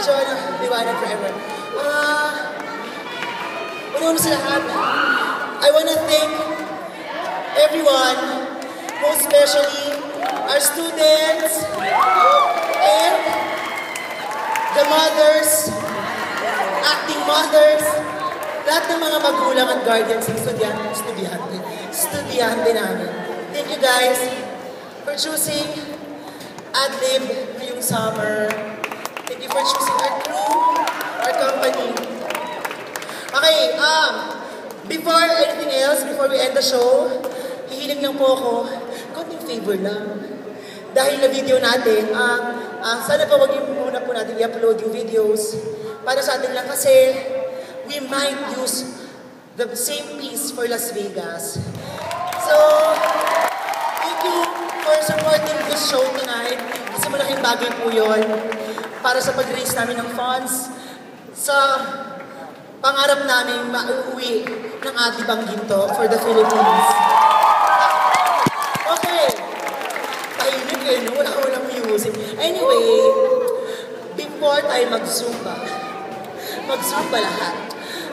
Joanna, liwanag forever. Una sa lahat, I wanna thank everyone, most especially our students and the mothers, acting mothers, lahat ng mga magulang at guardians ng estudyante namin. Thank you guys for choosing Adlib ngayong summer. Thank you for choosing our crew, our company. Okay, before anything else, before we end the show, hihiling lang po ako, konting favor lang. Dahil na video natin, sana pa wag muna po natin i-upload yung videos para sa atin lang kasi we might use the same piece for Las Vegas. So, thank you for supporting this show tonight. Kasi malaking bagay po yun para sa pag-raise namin ng funds sa pangarap namin mauuwi ng ating ginto for the Philippines. Okay. Tahimik eh, no? Walang music. Anyway, before tayo mag-zumba lahat,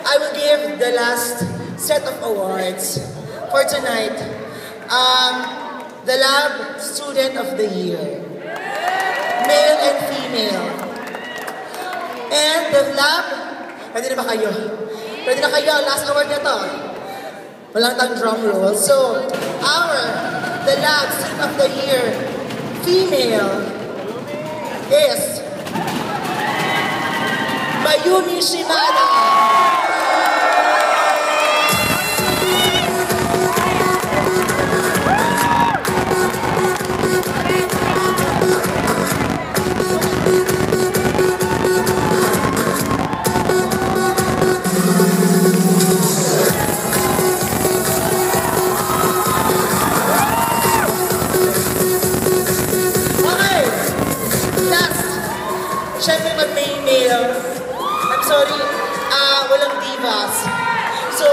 I will give the last set of awards for tonight. The Lab Student of the Year, male and female. And the Lab, ready na ba kayo? Ready na kayo? Last award na to. Walang tang drum roll. So, the Lab Student of the Year, female, is Mayumi Shimada. Siyempre mag-male. I'm sorry, walang divas. So,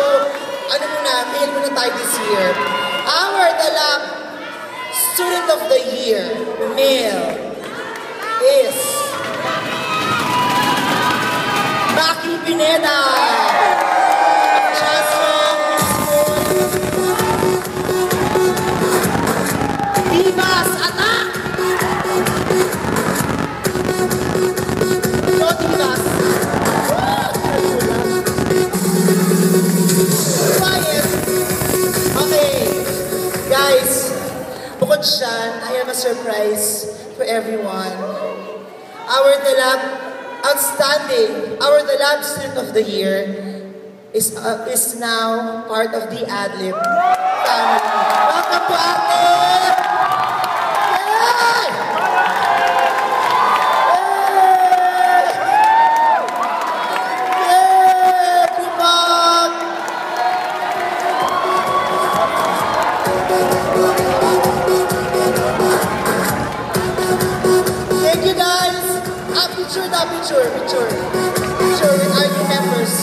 male muna tayo this year. The Lab Student of the Year, male, is Maki Pineda. Divas, attack! Bukod dyan, I have a surprise for everyone. The Lab Student of the Year is now part of the Adlib family. Welcome to Adlib! Yay! Yay! Keep up! Picture with our new members.